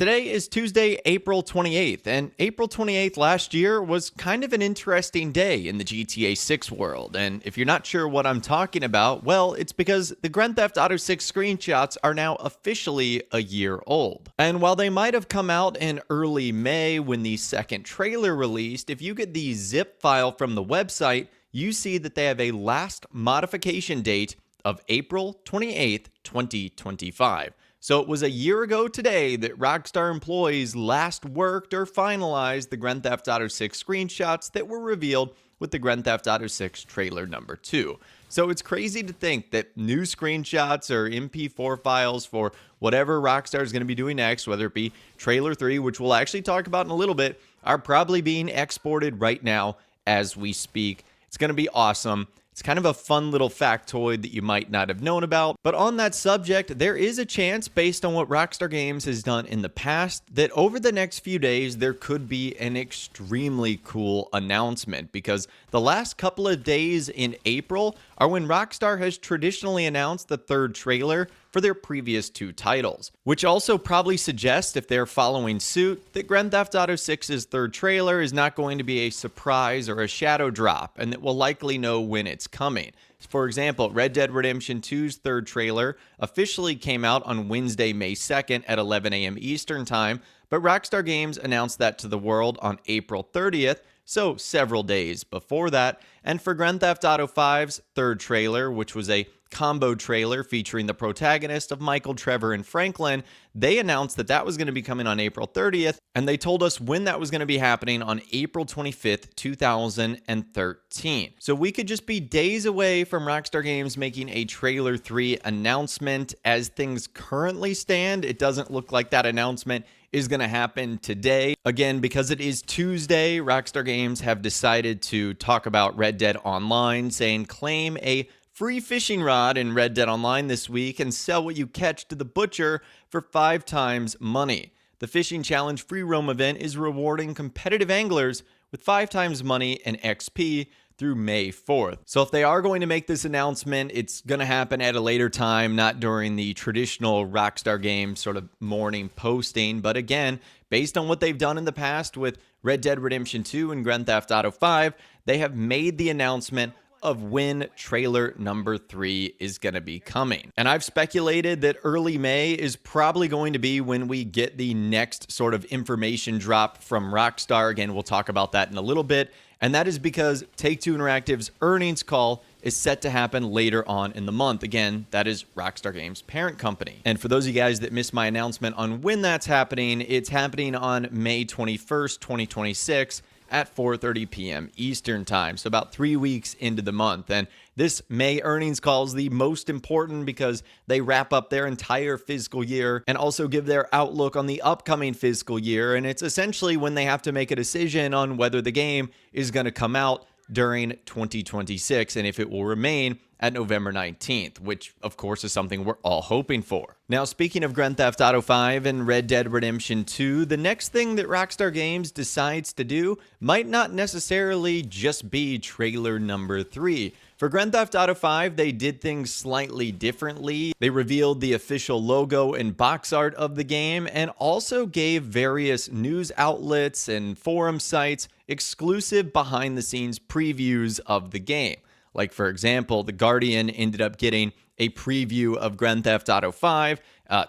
Today is Tuesday, April 28th, and April 28th last year was kind of an interesting day in the GTA 6 world. And if you're not sure what I'm talking about, well, it's because the Grand Theft Auto 6 screenshots are now officially a year old. And while they might have come out in early May when the second trailer released, if you get the zip file from the website, you see that they have a last modification date of April 28th, 2025. So it was a year ago today that Rockstar employees last worked or finalized the Grand Theft Auto 6 screenshots that were revealed with the Grand Theft Auto 6 trailer number 2. So it's crazy to think that new screenshots or MP4 files for whatever Rockstar is going to be doing next, whether it be trailer 3, which we'll actually talk about in a little bit, are probably being exported right now as we speak. It's going to be awesome. It's kind of a fun little factoid that you might not have known about. But on that subject, there is a chance, based on what Rockstar Games has done in the past, that over the next few days, there could be an extremely cool announcement. Because the last couple of days in April are when Rockstar has traditionally announced the third trailer for their previous two titles, which also probably suggests, if they're following suit, that Grand Theft Auto 6's third trailer is not going to be a surprise or a shadow drop, and that we'll likely know when it's coming. For example, Red Dead Redemption 2's third trailer officially came out on Wednesday, May 2nd at 11 a.m. Eastern Time, but Rockstar Games announced that to the world on April 30th, so several days before that. And for Grand Theft Auto 5's third trailer, which was a combo trailer featuring the protagonist of Michael, Trevor, and Franklin, they announced that that was going to be coming on April 30th, and they told us when that was going to be happening on April 25th, 2013. So we could just be days away from Rockstar Games making a Trailer 3 announcement. As things currently stand, it doesn't look like that announcement is going to happen today. Again, because it is Tuesday, Rockstar Games have decided to talk about Red Dead Online, saying claim a free fishing rod in Red Dead Online this week and sell what you catch to the butcher for 5 times money. The Fishing Challenge free roam event is rewarding competitive anglers with 5 times money and XP through May 4th. So if they are going to make this announcement, it's going to happen at a later time, not during the traditional Rockstar Games sort of morning posting. But again, based on what they've done in the past with Red Dead Redemption 2 and Grand Theft Auto 5, they have made the announcement of when trailer number 3 is going to be coming. And I've speculated that early May is probably going to be when we get the next sort of information drop from Rockstar. Again, we'll talk about that in a little bit. And that is because Take-Two Interactive's earnings call is set to happen later on in the month. Again, that is Rockstar Games' parent company. And for those of you guys that missed my announcement on when that's happening, it's happening on May 21st, 2026, at 4:30 p.m. Eastern Time, so about 3 weeks into the month. And this May earnings call is the most important because they wrap up their entire fiscal year and also give their outlook on the upcoming fiscal year. And it's essentially when they have to make a decision on whether the game is going to come out during 2026 and if it will remain at November 19th, which of course is something we're all hoping for. Now, speaking of Grand Theft Auto 5 and Red Dead Redemption 2, the next thing that Rockstar Games decides to do might not necessarily just be trailer number 3. For Grand Theft Auto 5, they did things slightly differently. They revealed the official logo and box art of the game and also gave various news outlets and forum sites exclusive behind-the-scenes previews of the game. Like, for example, The Guardian ended up getting a preview of Grand Theft Auto 5,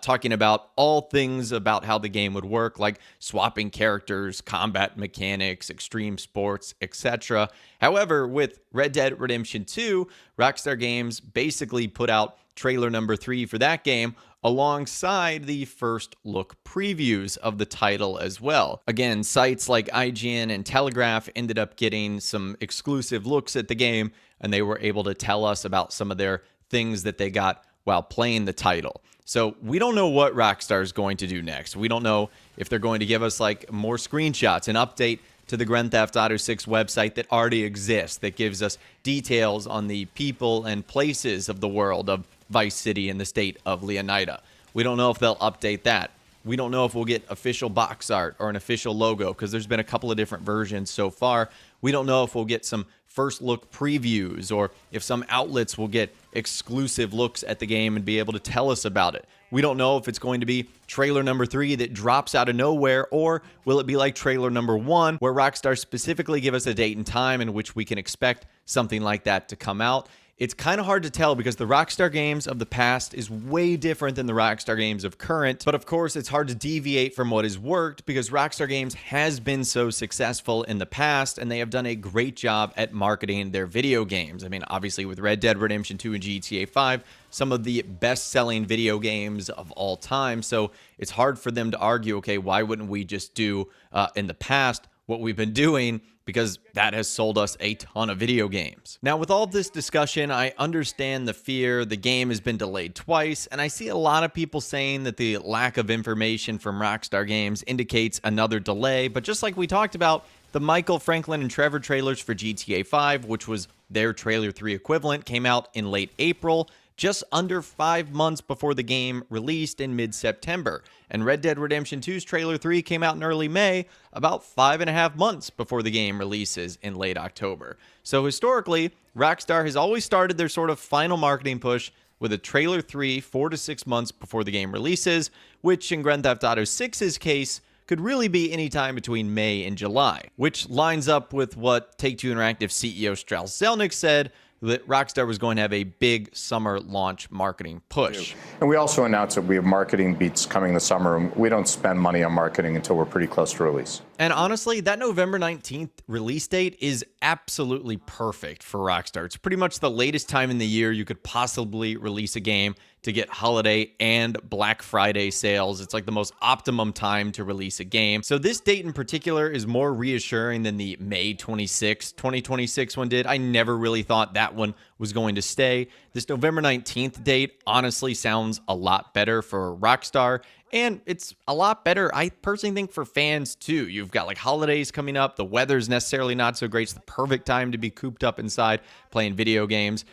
talking about all things about how the game would work, like swapping characters, combat mechanics, extreme sports, etc. However, with Red Dead Redemption 2, Rockstar Games basically put out trailer number 3 for that game alongside the first look previews of the title as well. Again, sites like IGN and Telegraph ended up getting some exclusive looks at the game, and they were able to tell us about some of their things that they got while playing the title. So we don't know what Rockstar is going to do next. We don't know if they're going to give us like more screenshots, an update to the Grand Theft Auto 6 website that already exists, that gives us details on the people and places of the world of Vice City and the state of Leonida. We don't know if they'll update that. We don't know if we'll get official box art or an official logo, because there's been a couple of different versions so far. We don't know if we'll get some first look previews or if some outlets will get exclusive looks at the game and be able to tell us about it. We don't know if it's going to be trailer number 3 that drops out of nowhere, or will it be like trailer number 1, where Rockstar specifically give us a date and time in which we can expect something like that to come out. It's kind of hard to tell because the Rockstar games of the past is way different than the Rockstar games of current. But of course, it's hard to deviate from what has worked because Rockstar Games has been so successful in the past, and they have done a great job at marketing their video games. I mean, obviously with Red Dead Redemption 2 and GTA 5, some of the best-selling video games of all time. So it's hard for them to argue, okay, why wouldn't we just do in the past what we've been doing, because that has sold us a ton of video games. Now, with all this discussion, I understand the fear. The game has been delayed twice, and I see a lot of people saying that the lack of information from Rockstar Games indicates another delay. But just like we talked about, the Michael, Franklin, and Trevor trailers for GTA 5, which was their trailer 3 equivalent, came out in late April, just under 5 months before the game released in mid-September. And Red Dead Redemption 2's trailer 3 came out in early May, about 5.5 months before the game releases in late October. So historically, Rockstar has always started their sort of final marketing push with a trailer 3 4 to 6 months before the game releases, which in Grand Theft Auto 6's case could really be any time between May and July, which lines up with what Take-Two Interactive CEO Strauss Zelnick said, that Rockstar was going to have a big summer launch marketing push. And we also announced that we have marketing beats coming this summer, and we don't spend money on marketing until we're pretty close to release. And honestly, that November 19th release date is absolutely perfect for Rockstar. It's pretty much the latest time in the year you could possibly release a game to get holiday and Black Friday sales. It's like the most optimum time to release a game. So this date in particular is more reassuring than the May 26, 2026 one did. I never really thought that one was going to stay. This November 19th date honestly sounds a lot better for Rockstar, and it's a lot better, I personally think, for fans too. You've got like holidays coming up. The weather's necessarily not so great. It's the perfect time to be cooped up inside playing video games.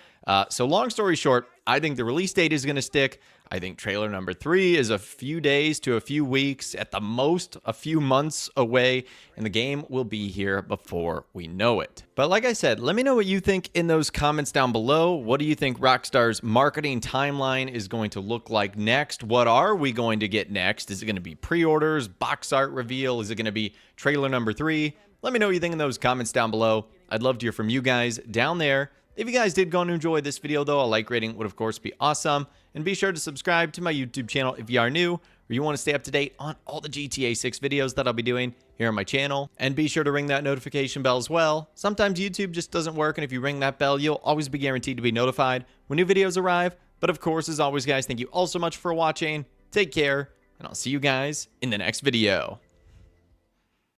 So long story short, I think the release date is going to stick. I think trailer number 3 is a few days to a few weeks, at the most a few months away, and the game will be here before we know it. But like I said, let me know what you think in those comments down below. What do you think Rockstar's marketing timeline is going to look like next? What are we going to get next? Is it going to be pre-orders, box art reveal? Is it going to be trailer number 3? Let me know what you think in those comments down below. I'd love to hear from you guys down there. If you guys did go and enjoy this video, though, a like rating would, of course, be awesome. And be sure to subscribe to my YouTube channel if you are new, or you want to stay up to date on all the GTA 6 videos that I'll be doing here on my channel. And be sure to ring that notification bell as well. Sometimes YouTube just doesn't work, and if you ring that bell, you'll always be guaranteed to be notified when new videos arrive. But of course, as always, guys, thank you all so much for watching. Take care, and I'll see you guys in the next video.